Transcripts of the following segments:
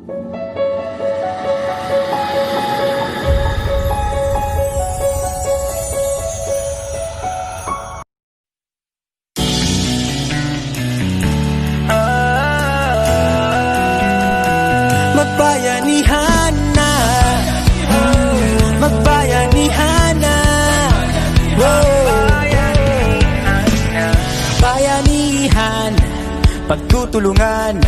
Magbayanihan na, magbayanihan na, bayanihan, pagtutulungan,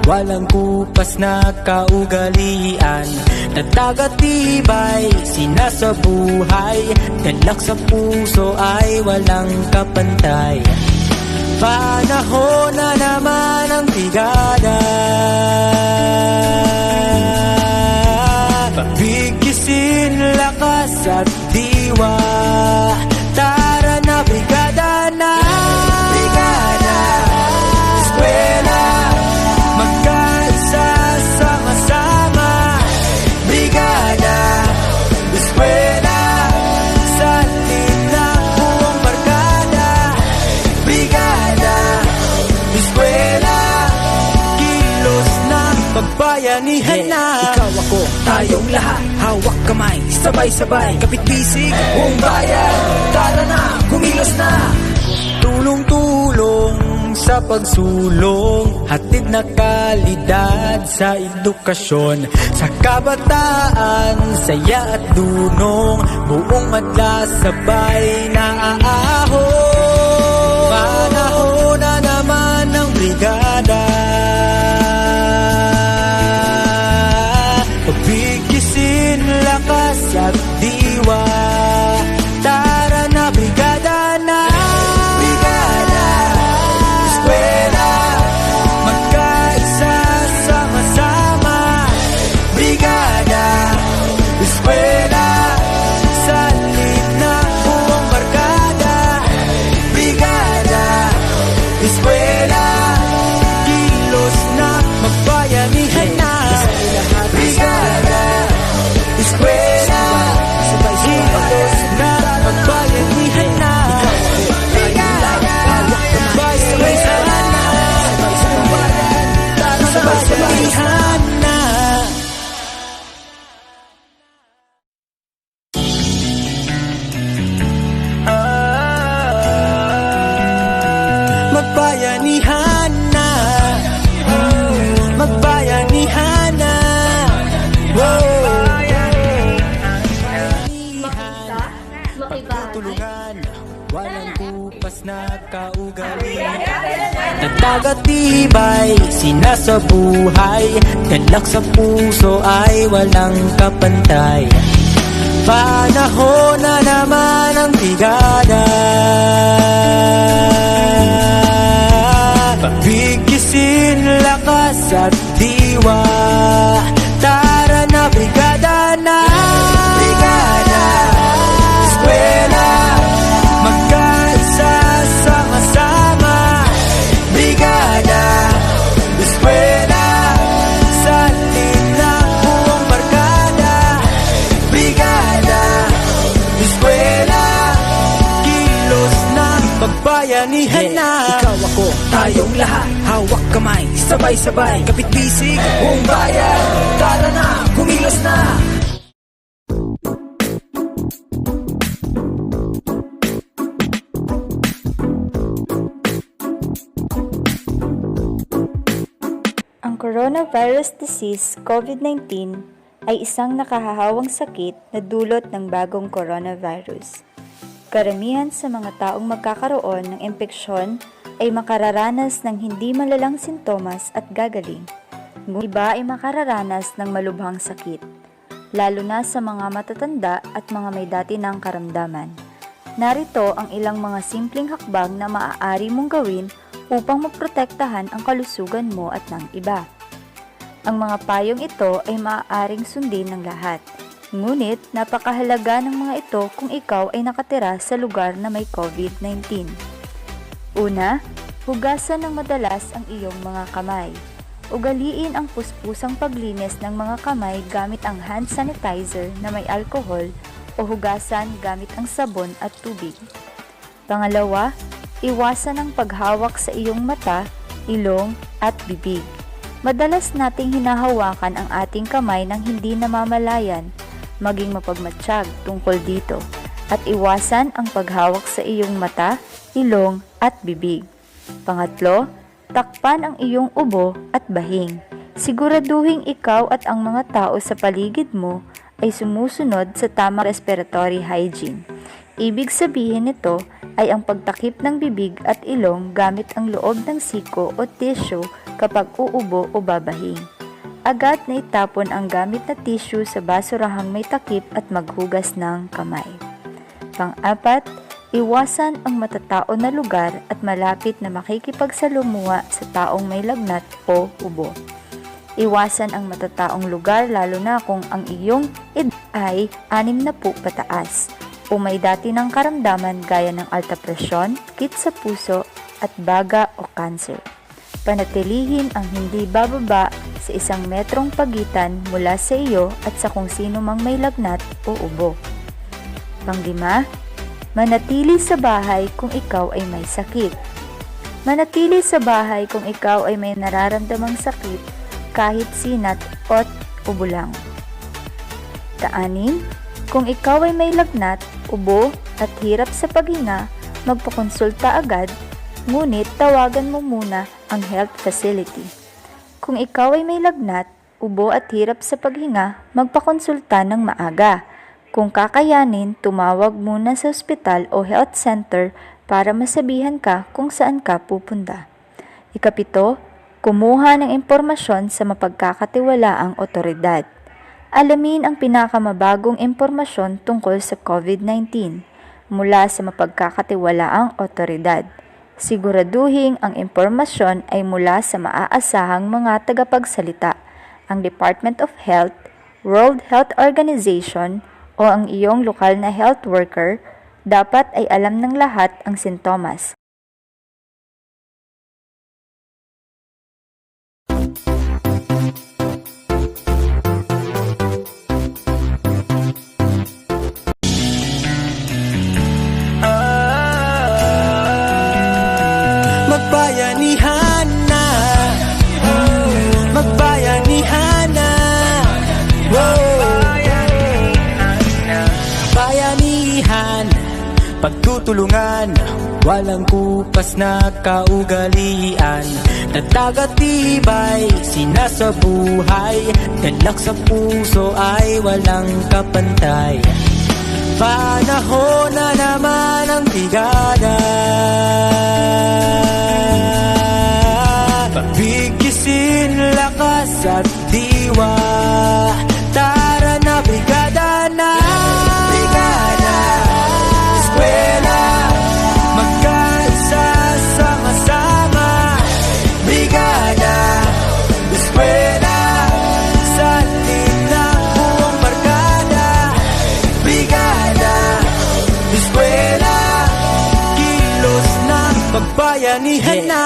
walang kupas na kaugalian, nagtagatibay, sinasabuhay, galak sa puso ay walang kapantay. Panahon na naman ang brigada, pabigisin lakas at diwa. Tara na brigada na, brigada, eskwela, magkaisa sama-sama. Brigada, eskwela, salin na buong barkada. Brigada, eskwela, kilos na, pagbayanihan na. Ikaw ako, tayong lahat, hawak kamay, sabay-sabay, kapit-bisig, buong bayan. Tara na, kumilos na. Tulong-tulong sa pagsulong, hatid na kalidad sa edukasyon. Sa kabataan, saya at dunong, buong madla sabay na aahon. Panahon na naman ng brigada, pabigisin lakas at diwa. Tara na brigada na, brigada, eskwela, magkaisa sama-sama. Brigada, eskwela, salin na buong barkada. Brigada, eskwela, kilos na, magbayanihan na. Brigada, eskwela, kilos na, magbayanihan na. Brigada, magbayanihan na. Magbayanihan na. Magbayanihan na, magbayanihan na. Tulungan, walang kupas na kaugalian, nagtagatibay, sinasabuhay, galak sa puso ay walang kapantay. Panahon na naman ang brigada, pabigisin lakas at diwa. Tara na brigada na, brigada, eskwela, magkaisa sama-sama. Brigada, eskwela, salin na buong barkada. Brigada, eskwela, kilos na, pagbayanihan na. Ikaw ako, tayong lahat, hawak kamay, sabay-sabay, kapit-bisig, buong bayan. Tara na, kumilos na. Ang coronavirus disease COVID-19 ay isang nakahahawang sakit na dulot ng bagong coronavirus. Karamihan sa mga taong magkakaroon ng impeksyon ay makararanas ng hindi malalang sintomas at gagaling. Ngunit iba ay makararanas ng malubhang sakit, lalo na sa mga matatanda at mga may dati ng karamdaman. Narito ang ilang mga simpleng hakbang na maaari mong gawin upang maprotektahan ang kalusugan mo at ng iba. Ang mga payong ito ay maaaring sundin ng lahat. Ngunit napakahalaga ng mga ito kung ikaw ay nakatira sa lugar na may COVID-19. Una, hugasan ng madalas ang iyong mga kamay. Ugaliin ang puspusang paglinis ng mga kamay gamit ang hand sanitizer na may alcohol o hugasan gamit ang sabon at tubig. Pangalawa, iwasan ang paghawak sa iyong mata, ilong at bibig. Madalas nating hinahawakan ang ating kamay ng hindi namamalayan, maging mapagmatsyag tungkol dito, at iwasan ang paghawak sa iyong mata, ilong at bibig. Pangatlo, takpan ang iyong ubo at bahing. Siguraduhin ikaw at ang mga tao sa paligid mo ay sumusunod sa tamang respiratory hygiene. Ibig sabihin nito ay ang pagtakip ng bibig at ilong gamit ang loob ng siko o tissue kapag uubo o babahing. Agad na itapon ang gamit na tissue sa basurahang may takip at maghugas ng kamay. Pang-apat, iwasan ang matatao na lugar at malapit na makikipagsalamuha sa taong may lagnat o ubo. Iwasan ang matataong lugar lalo na kung ang iyong edad ay 60 pataas o may dati ng karamdaman gaya ng alta presyon, sakit sa puso at baga o cancer. Panatilihin ang hindi bababa sa 1 metrong pagitan mula sa iyo at sa kung sino mang may lagnat o ubo. Panglima, manatili sa bahay kung ikaw ay may sakit. Manatili sa bahay kung ikaw ay may nararamdamang sakit kahit sinat o ubo lang. Kaanin, kung ikaw ay may lagnat, ubo at hirap sa paghinga, magpakonsulta agad, ngunit tawagan mo muna ang health facility. Kung ikaw ay may lagnat, ubo at hirap sa paghinga, magpakonsulta ng maaga. Kung kakayanin, tumawag muna sa ospital o health center para masabihan ka kung saan ka pupunta. Ikapito, kumuha ng impormasyon sa mapagkakatiwalaang otoridad. Alamin ang pinakamabagong impormasyon tungkol sa COVID-19 mula sa mapagkakatiwalaang otoridad. Siguraduhin ang impormasyon ay mula sa maaasahang mga tagapagsalita, ang Department of Health, World Health Organization o ang iyong lokal na health worker. Dapat ay alam ng lahat ang sintomas. Magbayanihan na, magbayanihan na, bayanihan, pagtutulungan, walang kupas na kaugalian, nagtagatibay, sinasabuhay, galak sa puso ay walang kapantay. Panahon na naman ang brigada, pagbigisin, lakas at diwa. Tara na brigada na, brigada, eskwela, magkaisa sama-sama. Brigada, eskwela, sa na buong barkada. Brigada, eskwela, kilos ng pagbayanihan na.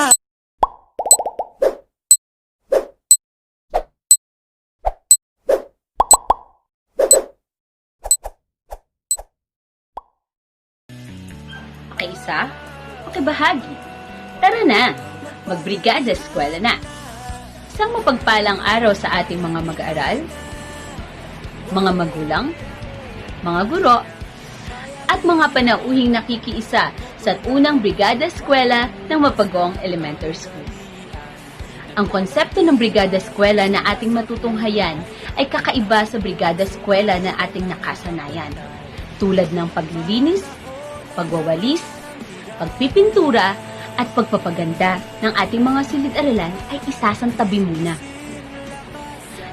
Isa, makibahagi. Tara na, magbrigada eskwela na. Isang mapagpalang araw sa ating mga mag-aaral, mga magulang, mga guro, at mga panauhing nakikiisa sa unang brigada eskwela ng Mapagong Elementary School. Ang konsepto ng brigada eskwela na ating matutunghayan ay kakaiba sa brigada eskwela na ating nakasanayan, tulad ng paglilinis, pagwawalis, pagpipintura, at pagpapaganda ng ating mga silid-aralan ay isasantabi muna.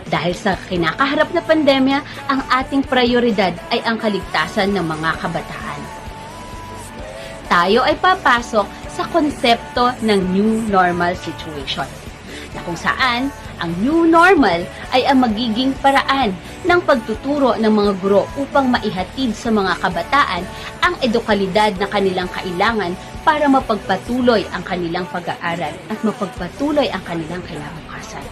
Dahil sa kinakaharap na pandemya, ang ating prioridad ay ang kaligtasan ng mga kabataan. Tayo ay papasok sa konsepto ng new normal situation, na kung saan ang new normal ay ang magiging paraan ng pagtuturo ng mga guro upang maihatid sa mga kabataan ang edukalidad na kanilang kailangan para mapagpatuloy ang kanilang pag-aaral at mapagpatuloy ang kanilang kinabukasan.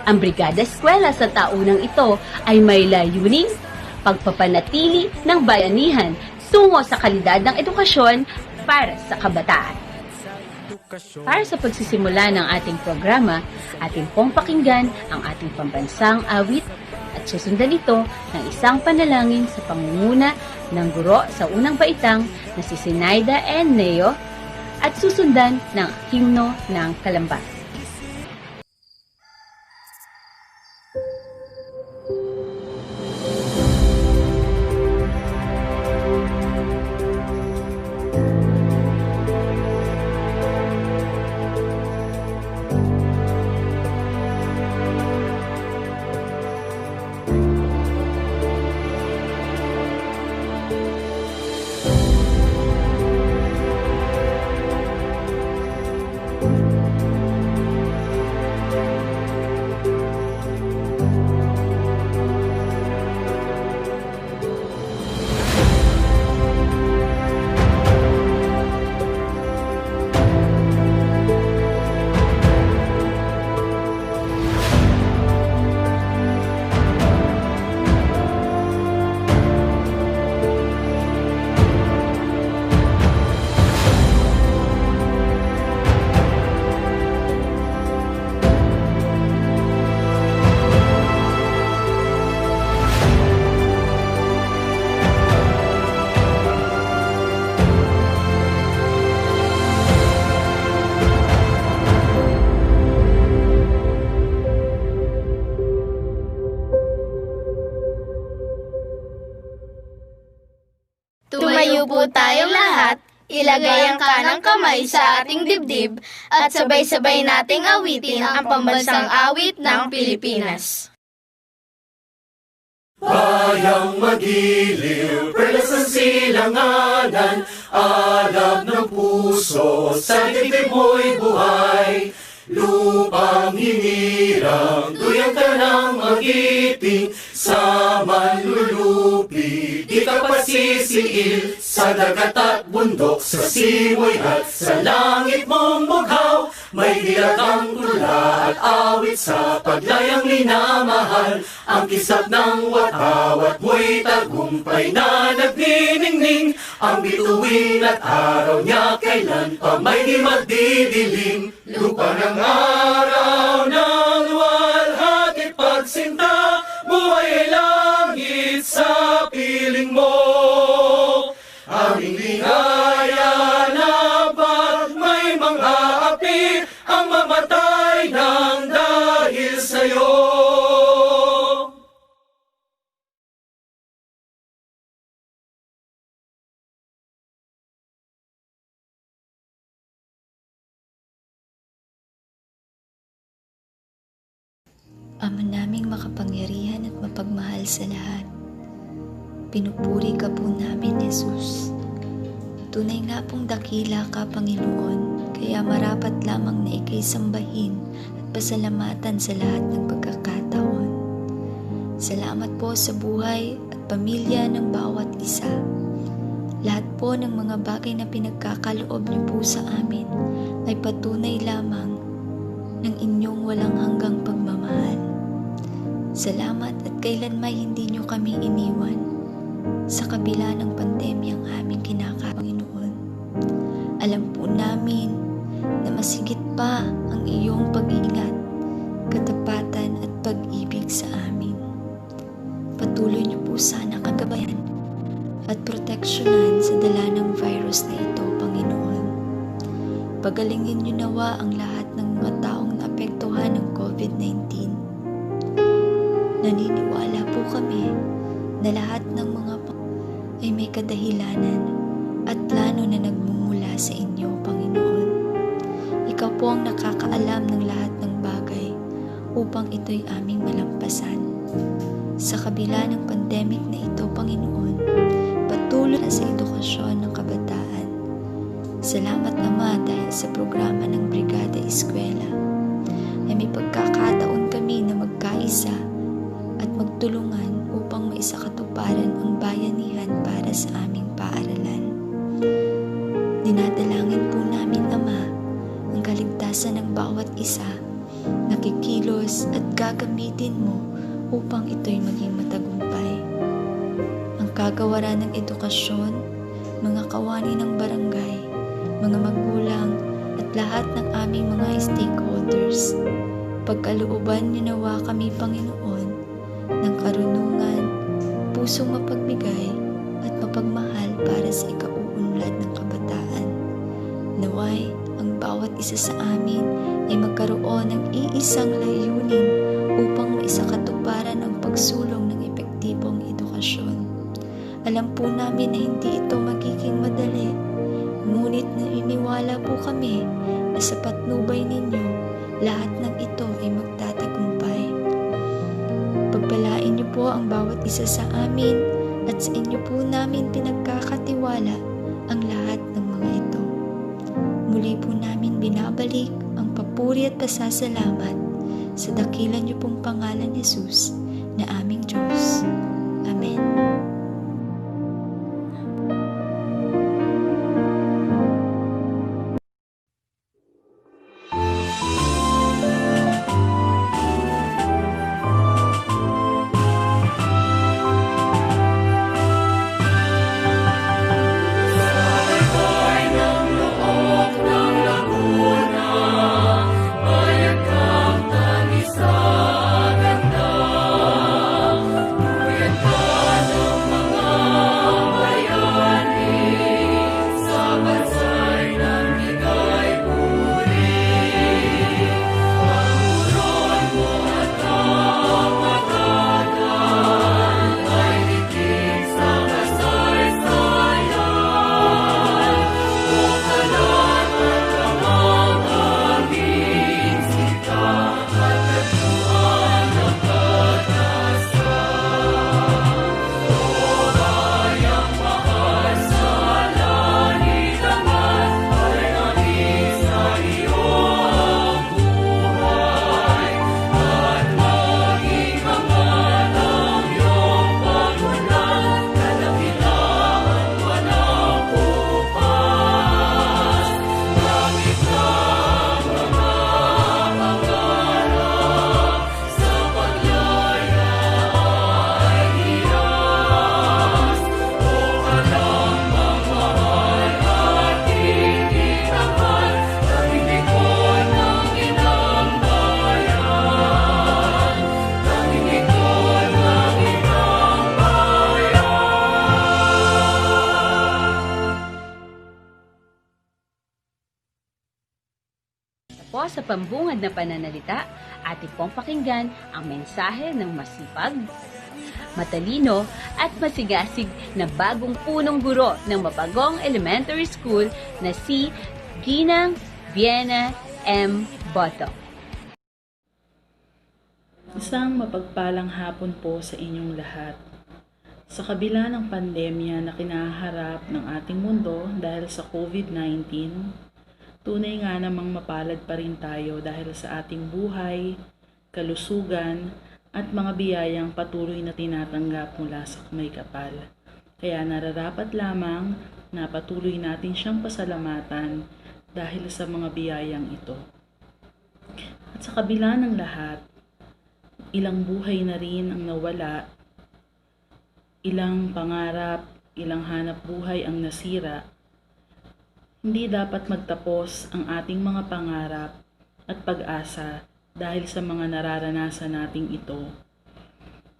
Ang Brigada Eskwela sa taunang ito ay may layuning pagpapanatili ng bayanihan tungo sa kalidad ng edukasyon para sa kabataan. Para sa pagsisimula ng ating programa, ating pong pakinggan ang ating pambansang awit at susundan ito ng isang panalangin sa pangunguna ng guro sa unang baitang na si Sinaida N. Neo at susundan ng himno ng Kalamba. Tumayo po tayong lahat, ilagay ang kanang kamay sa ating dibdib at sabay-sabay nating awitin ang pambansang awit ng Pilipinas. Bayang magiliw, perlas ng silanganan, alab ng puso, sa dibdib mo'y buhay. Lupang hinirang, tuyang ka ng magiting, sa manlulupi, di ka pasisiil, sa dagat at bundok, sa simoy at sa langit mong bughaw. May dilagang tula at awit sa paglayang minamahal, ang kisap ng watawat mo'y tagumpay na nagniningning, ang bituin at araw niya kailan pa may di magdidilim. Lupa ng araw ng luwalhati pagsinta, buhay ay langit sa piling mo. Aming ligaya na pag may mga api, ang mamatay ng dahil sa'yo. Ama naming makapangyarihan at mapagmahal sa lahat, pinupuri ka po namin, Jesus. Tunay nga pong dakila ka, Panginoon, kaya marapat lamang na ika'y sambahin at pasalamatan sa lahat ng pagkakataon. Salamat po sa buhay at pamilya ng bawat isa. Lahat po ng mga bagay na pinagkakaloob niyo po sa amin ay patunay lamang ng inyong walang hanggang pagmamahal. Salamat at kailanmay hindi niyo kami iniwan sa kabila ng pandemyang aming Panginoon. Alam po namin na masigit pa ang iyong pag-iingat, katapatan at pag-ibig sa amin. Patuloy niyo po sana kagabayan at proteksyonan sa dala ng virus na ito, Panginoon. Pagalingin niyo nawa ang lahat ng mga taong naapektuhan ng COVID-19. Naniniwala po kami na lahat ng mga ay may kadahilanan at plano na nagmumula sa inyo, Panginoon. Ikaw po ang nakakaalam ng lahat ng bagay upang ito'y aming malampasan. Sa kabila ng pandemic na ito, Panginoon, patuloy na sa edukasyon ng kabataan. Salamat, Ama, dahil sa programa ng Brigada Eskwela ay may pagkakataon kami na magkaisa at magtulungan upang maisakatuparan ang bayanihan para sa aming paaralan. Dinadalangin po namin, Ama, ang kaligtasan ng bawat isa na kikilos at gagamitin mo upang ito'y maging matagumpay. Ang kagawaran ng edukasyon, mga kawani ng barangay, mga magulang at lahat ng aming mga stakeholders. Pagkalooban niyo nawa kami, Panginoon, ng karunungan, pusong mapagbigay at mapagmahal para sa ikauunlad ng kabataan. Naway, ang bawat isa sa amin ay magkaroon ng iisang layunin upang maisakatuparan ang pagsulong ng epektibong edukasyon. Alam po namin na hindi ito magiging madali, ngunit naniniwala po kami na sa patnubay ninyo, lahat ng ito ay magtatagumpay. Pagpalain niyo po ang bawat isa sa amin at sa inyo po namin pinagkakatiwala ang lahat ng mga ito. Muli po namin binabalik ang papuri at pasasalamat sa dakilan niyo pong pangalan, Jesus, na aming Diyos. Amen. Po sa pambungad na pananalita, atin pong pakinggan ang mensahe ng masipag, matalino at masigasig na bagong punong guro ng Mapagong Elementary School na si Ginang Viena M. Boto. Isang mapagpalang hapon po sa inyong lahat. Sa kabila ng pandemya na kinaharap ng ating mundo dahil sa COVID-19, tunay nga namang mapalad pa rin tayo dahil sa ating buhay, kalusugan, at mga biyayang patuloy na tinatanggap mula sa may kapal. Kaya nararapat lamang na patuloy natin siyang pasalamatan dahil sa mga biyayang ito. At sa kabila ng lahat, ilang buhay na rin ang nawala, ilang pangarap, ilang hanap buhay ang nasira. Hindi dapat magtapos ang ating mga pangarap at pag-asa dahil sa mga nararanasan nating ito.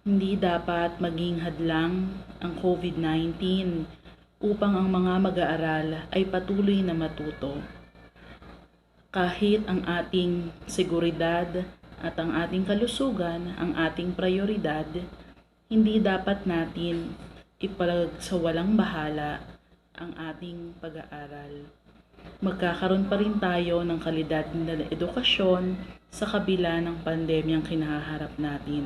Hindi dapat maging hadlang ang COVID-19 upang ang mga mag-aaral ay patuloy na matuto. Kahit ang ating seguridad at ang ating kalusugan, ang ating prioridad, hindi dapat natin ipagsawalang bahala ang ating pag-aaral. Magkakaroon pa rin tayo ng kalidad na edukasyon sa kabila ng pandemyang kinaharap natin.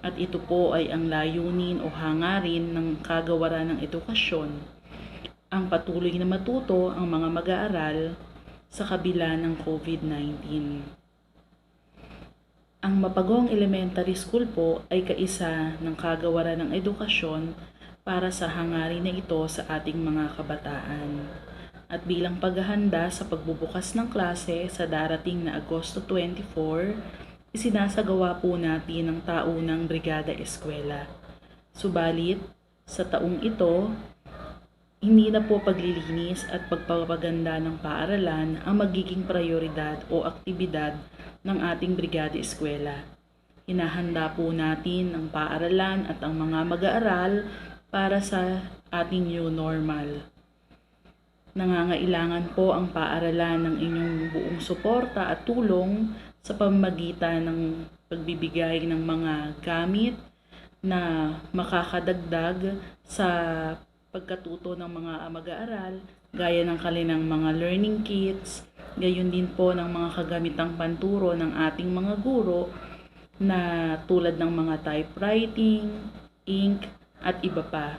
At ito po ay ang layunin o hangarin ng kagawaran ng edukasyon, ang patuloy na matuto ang mga mag-aaral sa kabila ng COVID-19. Ang Mapagong Elementary School po ay kaisa ng kagawaran ng edukasyon para sa hangarin na ito sa ating mga kabataan. At bilang paghahanda sa pagbubukas ng klase sa darating na Agosto 24, isinasagawa po natin ang taunang Brigada Eskwela. Subalit, sa taong ito, hindi na po paglilinis at pagpapaganda ng paaralan ang magiging prioridad o aktibidad ng ating Brigada Eskwela. Hinahanda po natin ang paaralan at ang mga mag-aaral para sa ating new normal. Nangangailangan po ang paaralan ng inyong buong suporta at tulong sa pamamagitan ng pagbibigay ng mga gamit na makakadagdag sa pagkatuto ng mga mag-aaral, gaya ng kanilang mga learning kits, gayon din po ng mga kagamitang panturo ng ating mga guro na tulad ng mga typewriting, ink, at iba pa.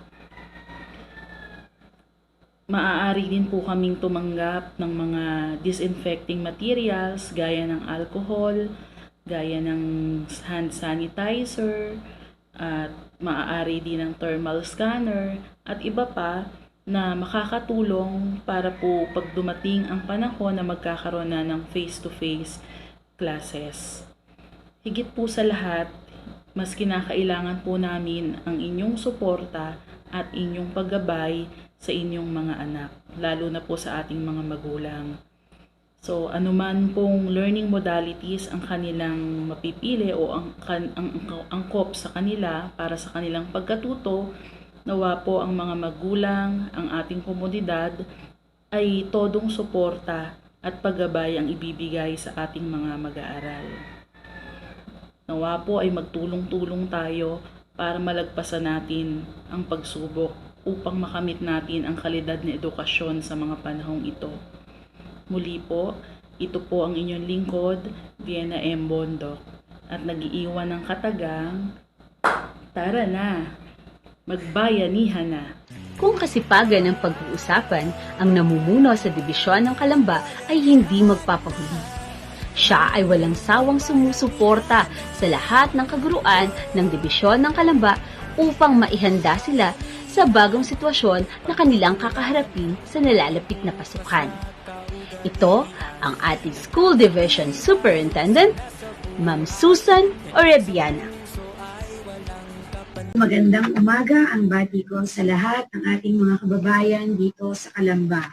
Maaari din po kaming tumanggap ng mga disinfecting materials gaya ng alcohol, gaya ng hand sanitizer, at maaari din ng thermal scanner at iba pa na makakatulong para po pag dumating ang panahon na magkakaroon na ng face-to-face classes. Higit po sa lahat, mas kinakailangan po namin ang inyong suporta at inyong paggabay sa inyong mga anak, lalo na po sa ating mga magulang. So, anuman pong learning modalities ang kanilang mapipili o ang angkop sa kanila para sa kanilang pagkatuto, nawa po ang mga magulang, ang ating komunidad ay todong suporta at paggabay ang ibibigay sa ating mga mag-aaral. Nawa po ay magtulong-tulong tayo para malagpasan natin ang pagsubok upang makamit natin ang kalidad na edukasyon sa mga panahong ito. Muli po, ito po ang inyong lingkod, Vienna M. Bondok, at nag-iiwan ng katagang, tara na, magbayanihan na. Kung kasipagan ng pag-uusapan, ang namumuno sa dibisyon ng Kalamba ay hindi magpapahuli. Siya ay walang sawang sumusuporta sa lahat ng kaguruan ng dibisyon ng Kalamba upang maihanda sila sa bagong sitwasyon na kanilang kakaharapin sa nalalapit na pasukan. Ito ang ating School Division Superintendent, Ma'am Susan Orebiana. Magandang umaga ang bati ko sa lahat ng ating mga kababayan dito sa Kalamba.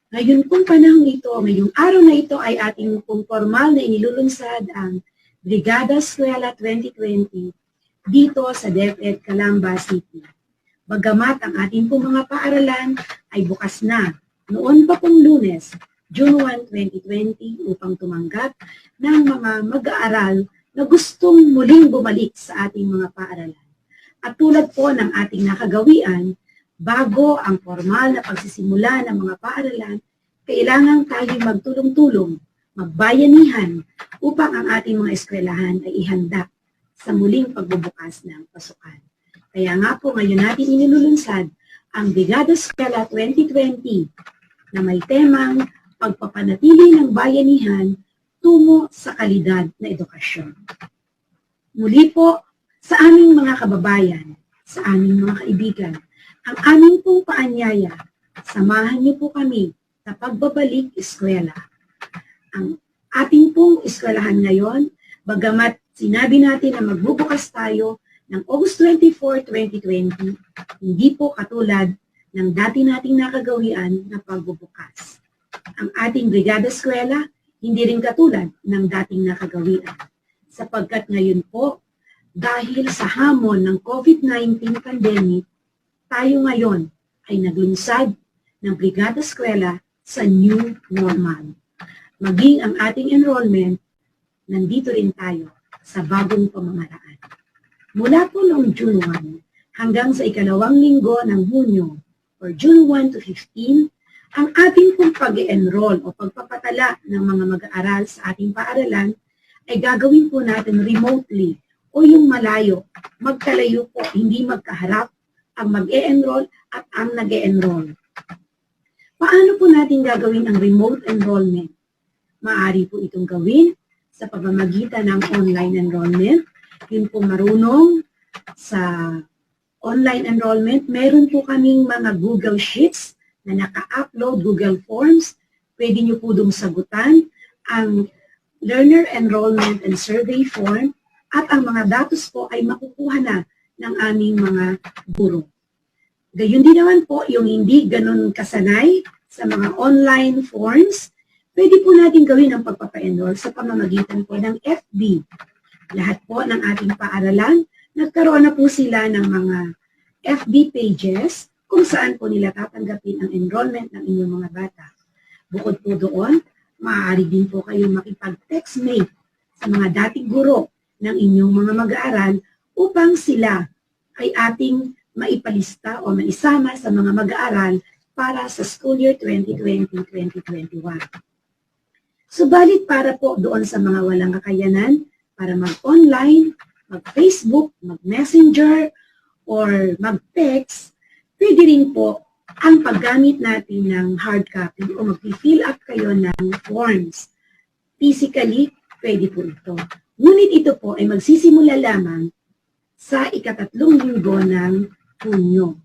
Ngayon pong panahon ito, ngayong araw na ito ay ating pong formal na inilulunsad ang Brigada Eskwela 2020 dito sa DepEd Calamba City. Bagamat ang ating pong mga paaralan ay bukas na noon pa pong Lunes, June 1, 2020 upang tumanggap ng mga mag-aaral na gustong muling bumalik sa ating mga paaralan. At tulad po ng ating nakagawian, bago ang formal na pagsisimula ng mga paaralan, kailangan tayo magtulong-tulong, magbayanihan upang ang ating mga eskwelahan ay ihanda sa muling pagbubukas ng pasukan. Kaya nga po ngayon natin inilulunsad ang Brigada Eskwela 2020 na may temang pagpapanatili ng bayanihan tungo sa kalidad na edukasyon. Muli po, sa aming mga kababayan, sa aming mga kaibigan, ang aming pong paanyaya, samahan niyo po kami sa pagbabalik eskwela. Ang ating pong eskwelahan ngayon, bagamat sinabi natin na magbubukas tayo ng August 24, 2020, hindi po katulad ng dati nating nakagawian na pagbubukas. Ang ating Brigada Eskwela, hindi rin katulad ng dating nakagawian. Sapagkat ngayon po, dahil sa hamon ng COVID-19 pandemic, tayo ngayon ay naglunsad ng Brigada Eskwela sa new normal. Maging ang ating enrollment, nandito rin tayo sa bagong pamamaraan. Mula po noong June 1 hanggang sa ikalawang linggo ng Hunyo, or June 1 to 15, ang ating pong pag-enroll o pagpapatala ng mga mag-aaral sa ating paaralan ay gagawin po natin remotely o yung malayo, magkalayo po, hindi magkaharap ang mag-e-enroll at ang nag-e-enroll. Paano po natin gagawin ang remote enrollment? Maaari po itong gawin sa pamamagitan ng online enrollment. Yun po marunong sa online enrollment, meron po kaming mga Google Sheets na naka-upload, Google Forms. Pwede nyo po dong sagutan ang Learner Enrollment and Survey Form at ang mga datos po ay makukuha na ng aming mga guro. Gayun din naman po, yung hindi ganun kasanay sa mga online forms, pwede po natin gawin ang pagpapa-enroll sa pamamagitan po ng FB. Lahat po ng ating paaralan, nagkaroon na po sila ng mga FB pages kung saan po nila tatanggapin ang enrollment ng inyong mga bata. Bukod po doon, maaari din po kayong makipag-textmate sa mga dating guro ng inyong mga mag-aaral upang sila ay ating maipalista o maisama sa mga mag-aaral para sa school year 2020-2021. Subalit para po doon sa mga walang kakayanan para mag-online, mag-Facebook, mag-messenger, or mag-text, pwede rin po ang paggamit natin ng hard copy o mag-fill up kayo ng forms. Physically, pwede po ito. Ngunit ito po ay magsisimula lamang sa ika-3 linggo ng Hunyo.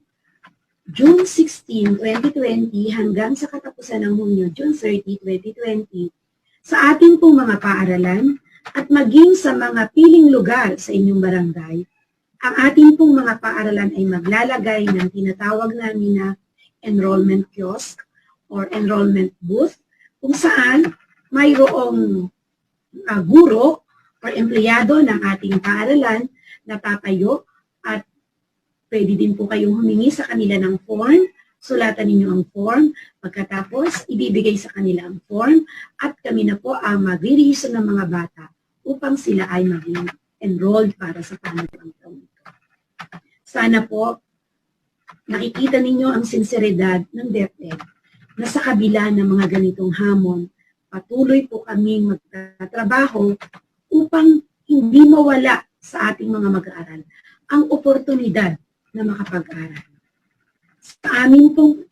June 16, 2020 hanggang sa katapusan ng Hunyo, June 30, 2020, sa ating pong mga paaralan at maging sa mga piling lugar sa inyong barangay, ang ating pong mga paaralan ay maglalagay ng tinatawag namin na enrollment kiosk or enrollment booth kung saan mayroong guro o empleyado ng ating paaralan na tatayo at pwede din po kayong humingi sa kanila ng form, sulatan ninyo ang form, pagkatapos ibibigay sa kanila ang form at kami na po ang magre-reason ng mga bata upang sila ay maging enrolled para sa pangalawang taon ito. Sana po nakikita ninyo ang sinseridad ng DepEd na sa kabila ng mga ganitong hamon, patuloy po kaming magtatrabaho upang hindi mawala sa ating mga mag-aaral ang oportunidad na makapag-aral. Sa amin pong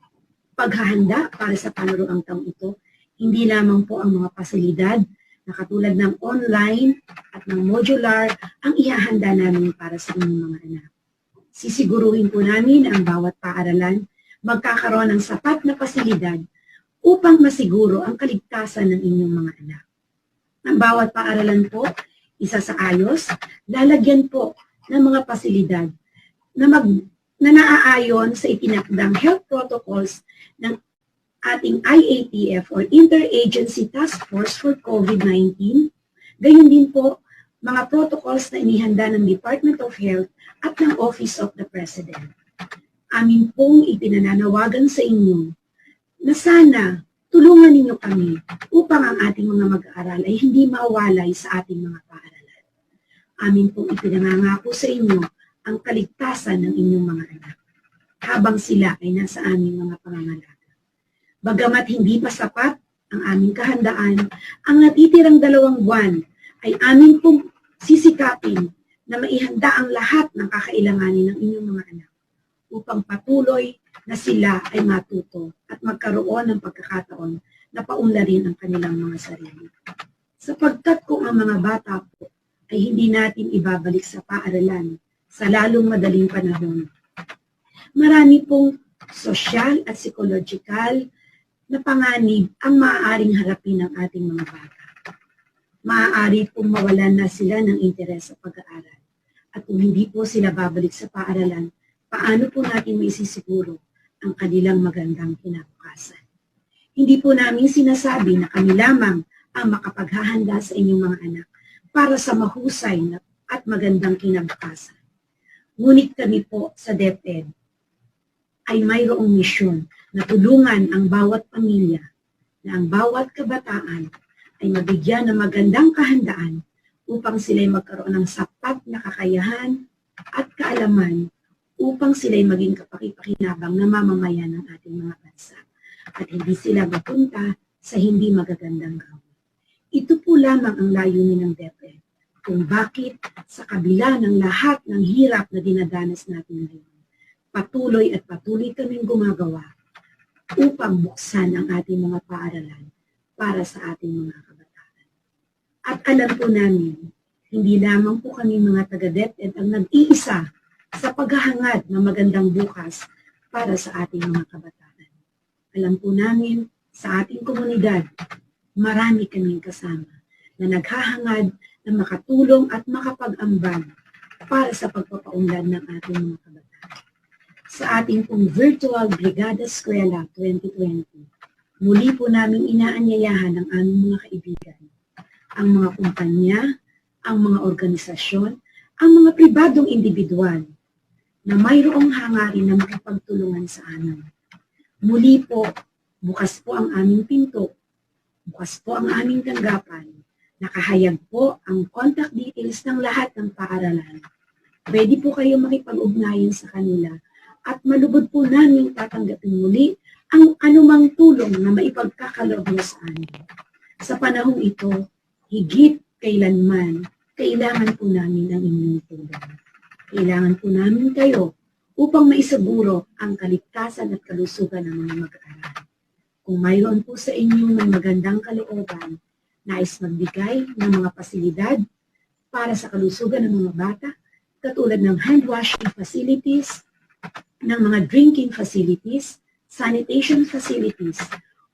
paghahanda para sa panaraang taong ito, hindi lamang po ang mga pasilidad na katulad ng online at ng modular ang ihahanda namin para sa inyong mga anak. Sisiguruhin po namin ang bawat paaralan magkakaroon ng sapat na pasilidad upang masiguro ang kaligtasan ng inyong mga anak. Ang bawat paaralan po, isa sa ayos, lalagyan po ng mga pasilidad na naaayon sa itinakdang health protocols ng ating IATF or Interagency Task Force for COVID-19. Gayon din po, mga protocols na inihanda ng Department of Health at ng Office of the President. Amin pong ipinananawagan sa inyo na sana tulungan ninyo kami upang ang ating mga mag-aaral ay hindi mawalay sa ating mga paaralan. Amin pong ipinangangako sa inyo ang kaligtasan ng inyong mga anak habang sila ay nasa aming mga pangangalaga. Bagamat hindi pa sapat ang aming kahandaan, ang natitirang 2 buwan ay amin pong sisikapin na maihanda ang lahat ng kakailanganin ng inyong mga anak upang patuloy na sila ay matuto at magkaroon ng pagkakataon na paunlarin ang kanilang mga sarili. Sapagkat kung ang mga bata po ay hindi natin ibabalik sa paaralan sa lalong madaling panahon, marami pong sosyal at psychological na panganib ang maaaring harapin ng ating mga bata. Maaari pong mawalan na sila ng interes sa pag-aaral. At kung hindi po sila babalik sa paaralan, paano po natin maisisiguro ang kanilang magandang kinabukasan? Hindi po namin sinasabi na kami lamang ang makapaghahanda sa inyong mga anak para sa mahusay at magandang kinabukasan. Ngunit kami po sa DepEd ay mayroong misyon na tulungan ang bawat pamilya, na ang bawat kabataan ay mabigyan ng magandang kahandaan upang sila'y magkaroon ng sapat na kakayahan at kaalaman upang sila'y maging kapakipakinabang na mamamayan ng ating mga bansa at hindi sila mapunta sa hindi magagandang gawin. Ito po lamang ang layunin ng DepEd kung bakit sa kabila ng lahat ng hirap na dinadanas natin ngayon, patuloy at patuloy kaming gumagawa upang buksan ang ating mga paaralan para sa ating mga kabataan. At alam po namin, hindi lamang po kami mga taga-DepEd ang nag-iisa sa paghahangad ng magandang bukas para sa ating mga kabataan. Alam po namin, sa ating komunidad, marami kaming kasama na naghahangad na makatulong at makapag-ambag para sa pagpapaunlad ng ating mga kabataan. sa ating pong Virtual Brigada Eskwela 2020. Muli po namin inaanyayahan ang aming mga kaibigan, ang mga kumpanya, ang mga organisasyon, ang mga pribadong individual na mayroong hangarin na makipagtulungan sa amin. Muli po, bukas po ang aming pinto, bukas po ang aming tanggapan, nakahayag po ang contact details ng lahat ng paaralan. Pwede po kayo makipag-ugnayan sa kanila at malugod po namin tatanggapin muli ang anumang tulong na maipagkakaloob niyo sa amin. Sa panahong ito, higit kailanman, kailangan po namin ang inyong tulong. Kailangan po namin kayo upang maisaguro ang kaligtasan at kalusugan ng mga mag-aaral. Kung mayroon po sa inyo ng magandang kalooban, nais magbigay ng mga pasilidad para sa kalusugan ng mga bata, katulad ng hand washing facilities, ng mga drinking facilities, sanitation facilities,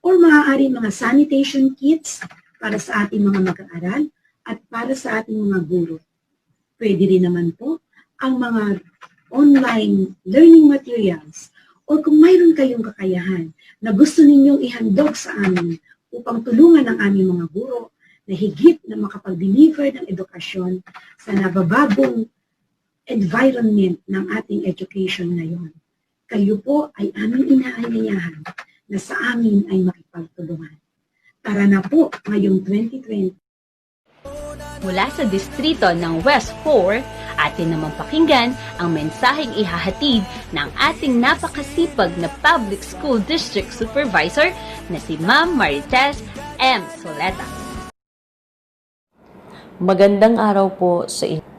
or maaari mga sanitation kits para sa ating mga mag-aaral at para sa ating mga guro. Pwede rin naman po ang mga online learning materials o kung mayroon kayong kakayahan na gusto ninyong ihandog sa amin upang tulungan ang aming mga guro na higit na makapag-deliver ng edukasyon sa nababagong environment ng ating education ngayon. Kayo po ay aming inaanyayahan na sa amin ay makipagtulungan. Tara na po ngayong 2020. Mula sa distrito ng West 4, atin naman pakinggan ang mensaheng ihahatid ng ating napakasipag na Public School District Supervisor na si Ma'am Marites M. Soleta. Magandang araw po sa inyo.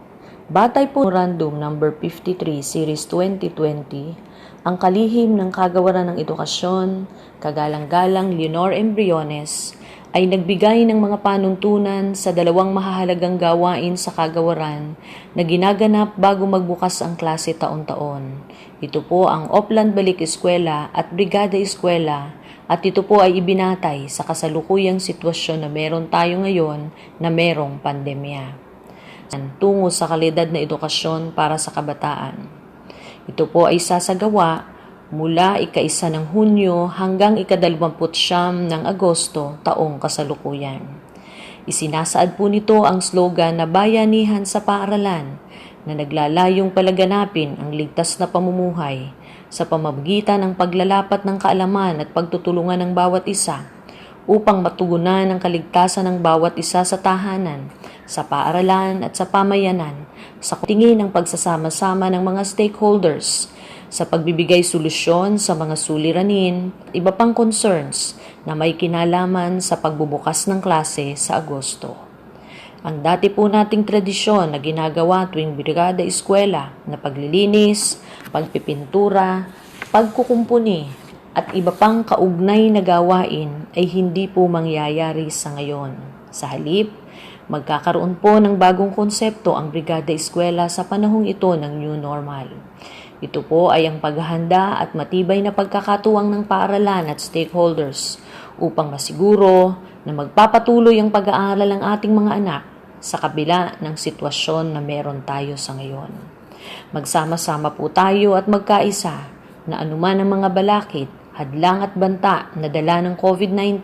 Batay po Memorandum number 53 Series 2020, ang kalihim ng Kagawaran ng Edukasyon, Kagalang-galang Leonor M. Briones, ay nagbigay ng mga panuntunan sa dalawang mahahalagang gawain sa kagawaran na ginaganap bago magbukas ang klase taon-taon. Ito po ang Opland Balik Eskwela at Brigada Eskwela, at ito po ay ibinatay sa kasalukuyang sitwasyon na meron tayo ngayon na merong pandemya. Tungo sa kalidad na edukasyon para sa kabataan. Ito po ay sasagawa mula ika-1 ng Hunyo hanggang ika-29 ng Agosto taong kasalukuyan. Isinasaad po nito ang slogan na bayanihan sa paaralan na naglalayong palaganapin ang ligtas na pamumuhay sa pamamagitan ng paglalapat ng kaalaman at pagtutulungan ng bawat isa upang matugunan ang kaligtasan ng bawat isa sa tahanan, sa paaralan at sa pamayanan, sa tingin ng pagsasama-sama ng mga stakeholders, sa pagbibigay solusyon sa mga suliranin at iba pang concerns na may kinalaman sa pagbubukas ng klase sa Agosto. Ang dati po nating tradisyon na ginagawa tuwing Brigada Eskwela na paglilinis, pagpipintura, pagkukumpuni at iba pang kaugnay na gawain ay hindi po mangyayari sa ngayon. Sa halip, magkakaroon po ng bagong konsepto ang Brigada Eskwela sa panahong ito ng New Normal. Ito po ay ang paghahanda at matibay na pagkakatuwang ng paaralan at stakeholders upang masiguro na magpapatuloy ang pag-aaral ng ating mga anak sa kabila ng sitwasyon na meron tayo sa ngayon. Magsama-sama po tayo at magkaisa na anuman ang mga balakid, hadlang at banta na dala ng COVID-19,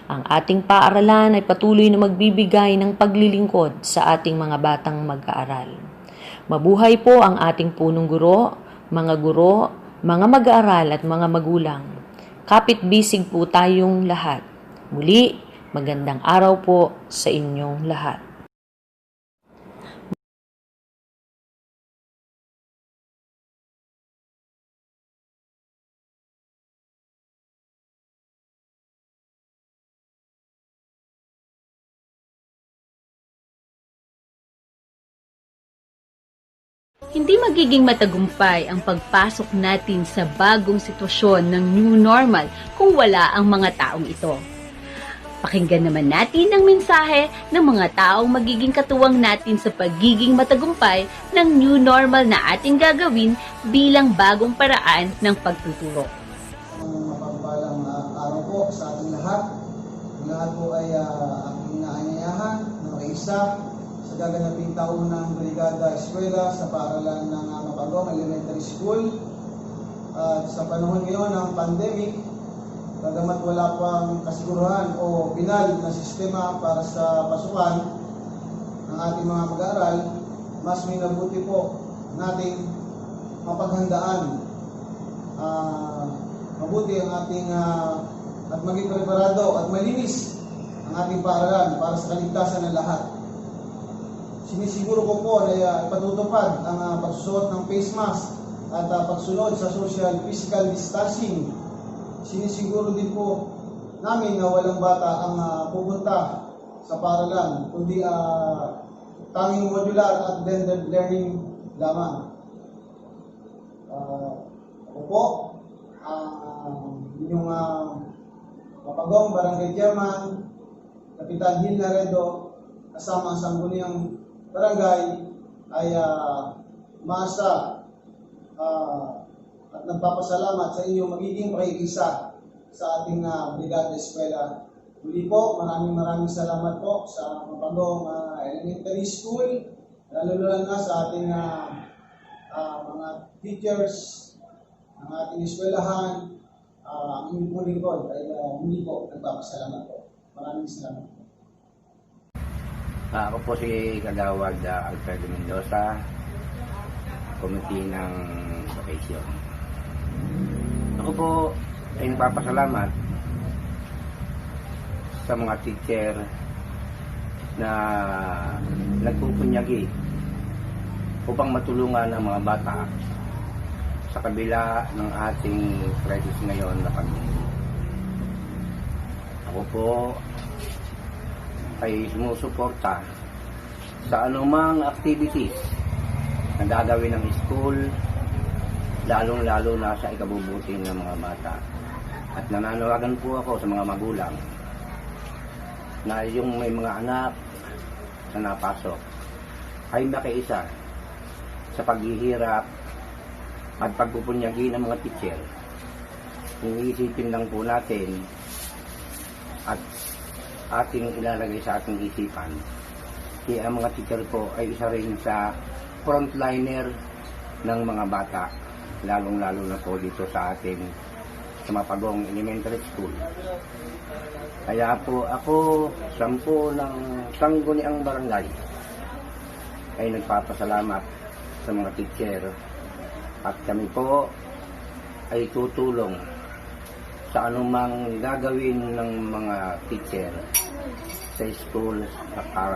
ang ating paaralan ay patuloy na magbibigay ng paglilingkod sa ating mga batang mag-aaral. Mabuhay po ang ating punong guro, mga mag-aaral at mga magulang. Kapit-bisig po tayong lahat. Muli, magandang araw po sa inyong lahat. Hindi magiging matagumpay ang pagpasok natin sa bagong sitwasyon ng new normal kung wala ang mga taong ito. Pakinggan naman natin ang mensahe ng mga taong magiging katuwang natin sa pagiging matagumpay ng new normal na ating gagawin bilang bagong paraan ng pagtuturo. Mapagpalang araw po sa ating lahat. Lahat po ay aking inaanyayahan na makiisa sa gaganaping taunang Brigada Eskwela sa paaralan ng Mapagong Elementary School At sa panahon ngayon ng pandemic, bagamat wala pang kasiguruhan o pinal na sistema para sa pasukan ng ating mga mag-aaral, mas may nabuti po nating mapaghandaan mabuti ang ating at maging preparado at malinis ang ating paaralan para sa kaligtasan ng lahat. Sinisiguro ko po na ipatutupad ang pagsusuot ng face mask at pagsunod sa social physical distancing. Sinisiguro din po namin na walang bata ang pupunta sa paaralan, kundi tanging modular at blended learning lamang. Ako po, yung Mapagong Barangay Chairman, Kapitan Gil Laredo, kasama ang sangguniang barangay, ay maasa at nagpapasalamat sa inyong magiging pakikisa sa ating Brigada Eskwela. Muli po, maraming salamat po sa Mapagong Elementary School, lalo na sa ating mga teachers ng ating eskwelahan. Ang inyong po lingkod ay muli po nagpapasalamat po. Maraming salamat po. Ako po si Kagawad Alfredo Mendoza, Komite ng Education. Ako po ay nagpapasalamat sa mga teacher na nagpupunyagi upang matulungan ang mga bata sa kabila ng ating crisis ngayon na pandemya. Ako po ay sumusuporta sa anumang activities na gagawin ng school, lalong-lalo na sa ikabubuti ng mga bata. At nananawagan po ako sa mga magulang na yung may mga anak na napasok ay makiisa sa paghihirap at pagpupunyagi ng mga teacher. Iniisipin lang po natin at ating ilalagay sa ating isipan. Kaya ang mga teacher po ay isa rin sa frontliner ng mga bata, lalong-lalo na po dito sa ating sa Mapagong Elementary School. Kaya po ako, 10 ng sangguniang barangay ay nagpapasalamat sa mga teacher at kami po ay tutulong sa anumang gagawin ng mga teacher sa school sa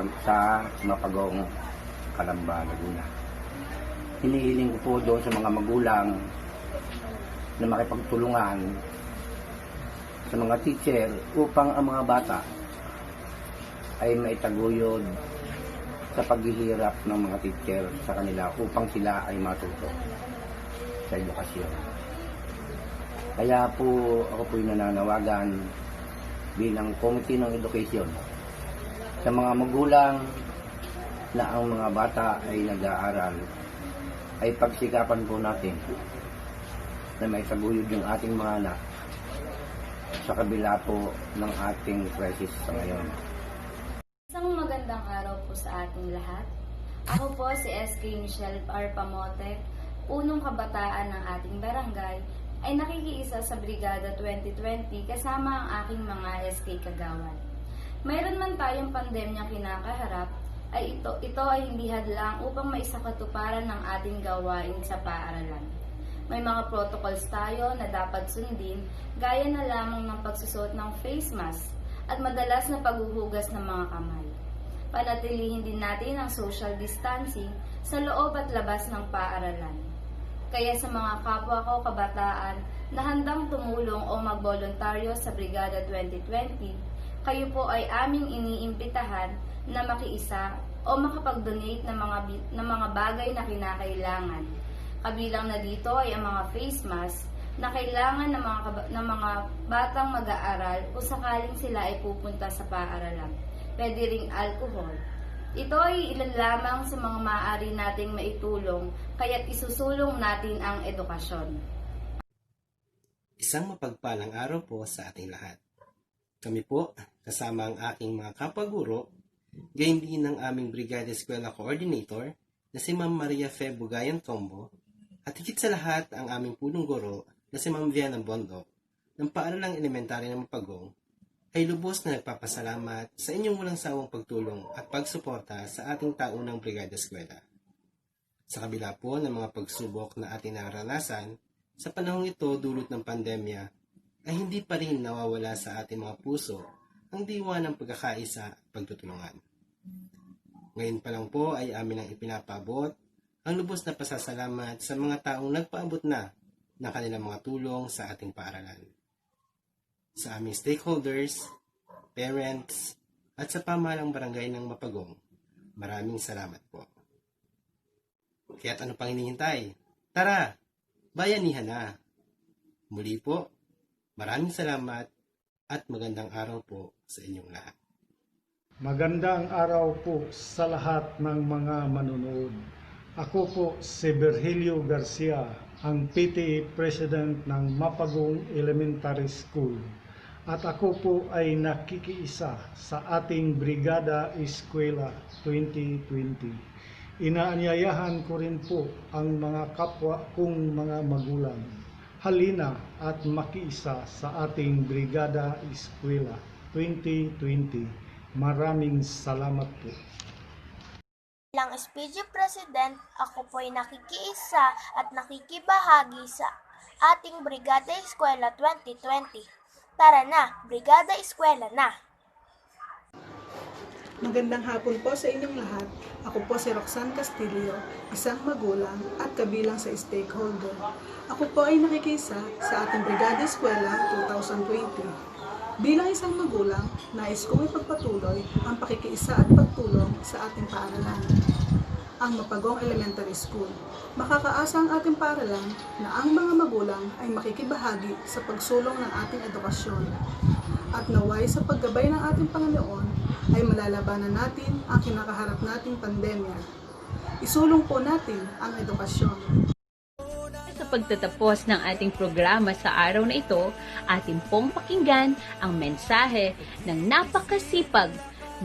Mapagong, Calamba, Laguna. Hinihiling ko po doon sa mga magulang na makipagtulungan sa mga teacher upang ang mga bata ay maitaguyod sa paghihirap ng mga teacher sa kanila upang sila ay matuto sa edukasyon. Kaya po ako po'y nananawagan bilang Committee ng Education sa mga magulang na ang mga bata ay nag-aaral ay pagsikapan po natin na may taguyod yung ating mga anak sa kabila po ng ating crisis sa ngayon. Isang magandang araw po sa ating lahat. Ako po si SK Michelle R. Pamote, punong kabataan ng ating barangay, ay nakikiisa sa Brigada 2020 kasama ang aking mga SK kagawad. Mayroon man tayong pandemyang kinakaharap, ay ito ay hindi hadlang upang maisakatuparan ng ating gawain sa paaralan. May mga protocols tayo na dapat sundin, gaya na lamang ng pagsusot ng face mask at madalas na paghuhugas ng mga kamay. Panatilihin din natin ang social distancing sa loob at labas ng paaralan. Kaya sa mga kapwa ko kabataan na handang tumulong o magboluntaryo sa Brigada 2020, kayo po ay aming iniimbitahan na makiisa o makapag-donate ng mga bagay na kinakailangan. Kabilang na dito ay ang mga face mask na kailangan ng mga batang mag-aaral kung sakaling sila ay pupunta sa paaralan. Pwede ring alcohol. Ito ay ilan lamang sa mga maaari nating maitulong, kaya't isusulong natin ang edukasyon. Isang mapagpalang araw po sa ating lahat. Kami po, kasama ang aking mga kapaguro, gayon din ng aming Brigada Eskwela Coordinator na si Ma'am Maria Fe Bugayan Tombo, At higit sa lahat ang aming punong guro na si Ma'am Viana Bondo ng Paaralang Elementarya ng Mapagong ay lubos na nagpapasalamat sa inyong walang sawang pagtulong at pagsuporta sa ating taunang Brigada Eskwela. Sa kabila po ng mga pagsubok na ating naranasan, sa panahong ito dulot ng pandemya, ay hindi pa rin nawawala sa ating mga puso ang diwa ng pagkakaisa at pagtutulungan. Ngayon pa lang po ay amin ang ipinapabot ang lubos na pasasalamat sa mga taong nagpaabot na ng kanilang mga tulong sa ating paaralan. Sa aming stakeholders, parents, at sa pamahalang barangay ng Mapagong, maraming salamat po. Kaya't ano pang hinihintay? Tara, bayanihan na! Muli po, maraming salamat at magandang araw po sa inyong lahat. Magandang araw po sa lahat ng mga manunood. Ako po si Virgilio Garcia, ang PTA President ng Mapagong Elementary School. At ako po ay nakikiisa sa ating Brigada Eskwela 2020. Inaanyayahan ko rin po ang mga kapwa kong mga magulang. Halina at makiisa sa ating Brigada Eskwela 2020. Maraming salamat po. Bilang SPG President, ako po ay nakikiisa at nakikibahagi sa ating Brigada Eskwela 2020. Tara na, Brigada Eskwela na! Magandang hapon po sa inyong lahat. Ako po si Roxanne Castillo, isang magulang at kabilang sa stakeholder. Ako po ay nakikisa sa ating Brigada Eskwela 2020. Bilang isang magulang, nais kong ipagpatuloy ang pakikiisa at pagtulong sa ating paaralan, ang Mapagong Elementary School. Makakaasa ang ating paaralan na ang mga magulang ay makikibahagi sa pagsulong ng ating edukasyon. At naway sa paggabay ng ating Panginoon ay malalabanan natin ang kinakaharap nating pandemya. Isulong po natin ang edukasyon. Sa pagtatapos ng ating programa sa araw na ito, ating pong pakinggan ang mensahe ng napakasipag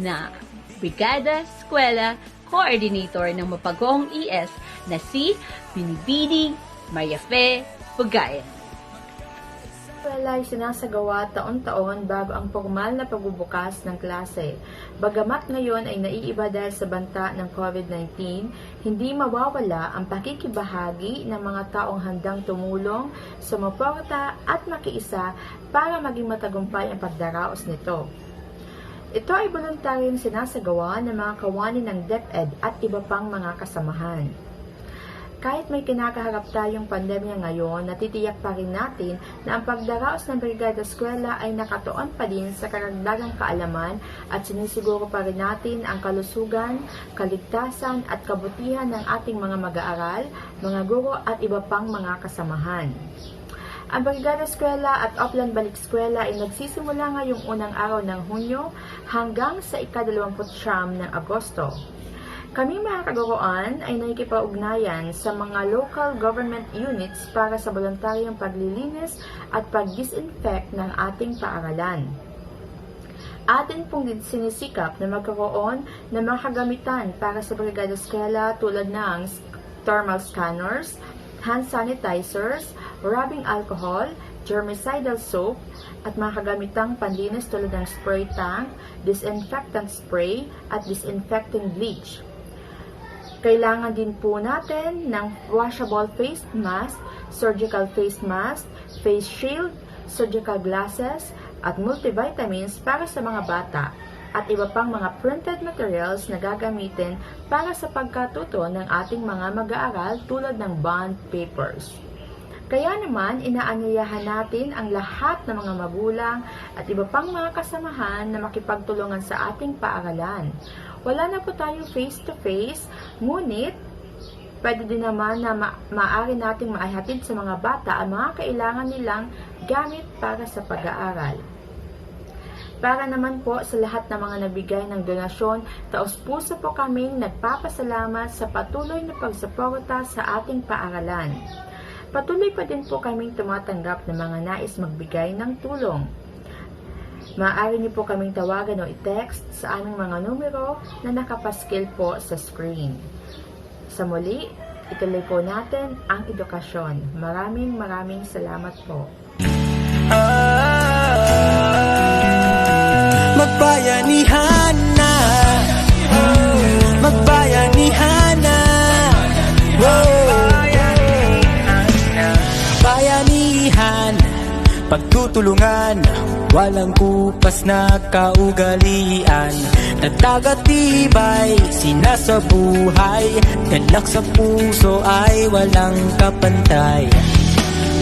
na Brigada Eskwela Coordinator ng Mapagong ES na si Binibining Mariafe Pugayan. Eskwela ay sinasagawa taon-taon bago ang formal na pagbubukas ng klase. Bagamat ngayon ay naiiba dahil sa banta ng COVID-19, hindi mawawala ang pakikibahagi ng mga taong handang tumulong, sumuporta at makiisa para maging matagumpay ang pagdaraos nito. Ito ay voluntaryong sinasagawa ng mga kawani ng DepEd at iba pang mga kasamahan. Kahit may kinakaharap tayong pandemya ngayon, natitiyak pa rin natin na ang pagdaraos ng Brigada Eskwela ay nakatuon pa din sa karagdagang kaalaman at sinisiguro pa rin natin ang kalusugan, kaligtasan at kabutihan ng ating mga mag-aaral, mga guro at iba pang mga kasamahan. Ang Brigada Eskwela at Upland Balik Eskwela ay nagsisimula ngayong unang araw ng Hunyo hanggang sa ika-29 ng Agosto. Kami mga kaguruan ay nakikipag-ugnayan sa mga local government units para sa voluntaryong paglilinis at pag-disinfect ng ating paaralan. Atin pong sinisikap na magkaroon ng mga kagamitan para sa Brigada Eskwela tulad ng thermal scanners, hand sanitizers, rubbing alcohol, germicidal soap, at mga kagamitang panlinis tulad ng spray tank, disinfectant spray, at disinfecting bleach. Kailangan din po natin ng washable face mask, surgical face mask, face shield, surgical glasses, at multivitamins para sa mga bata, at iba pang mga printed materials na gagamitin para sa pagkatuto ng ating mga mag-aaral tulad ng bond papers. Kaya naman, inaanyayahan natin ang lahat ng mga magulang at iba pang mga kasamahan na makipagtulungan sa ating paaralan. Wala na po tayong face-to-face, ngunit pwede din naman na maaari nating maihatid sa mga bata ang mga kailangan nilang gamit para sa pag-aaral. Para naman po sa lahat ng mga nagbigay ng donasyon, taos-puso po kaming nagpapasalamat sa patuloy na pagsuporta sa ating paaralan. Patuloy pa din po kaming tumatanggap ng mga nais magbigay ng tulong. Maaari niyo po kaming tawagan o i-text sa aming mga numero na nakapaskil po sa screen. Sa muli, ituloy po natin ang edukasyon. Maraming salamat po. Magbayanihan na, magbayanihan na, bayanihan, pagtutulungan, walang kupas na kaugalian, nagtagatibay, sinasabuhay, galak sa puso ay walang kapantay.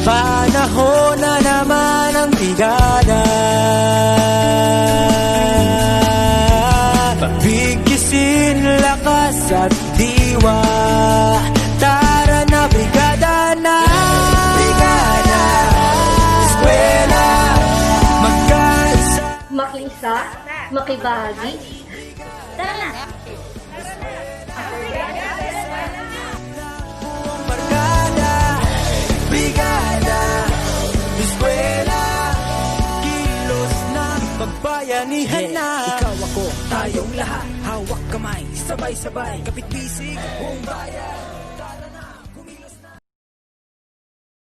Panahon na naman ang brigada, pagbigkisin lakas at diwa. Tara na brigada na, brigada, eskwela, magkaisa, makiisa, makibahagi. Tara na! brigada, eskwela, kilos na, pagbayanihan na. Ikaw ako, tayong lahat, hawak kamay, sabay-sabay, kapit bisig, buong bayan.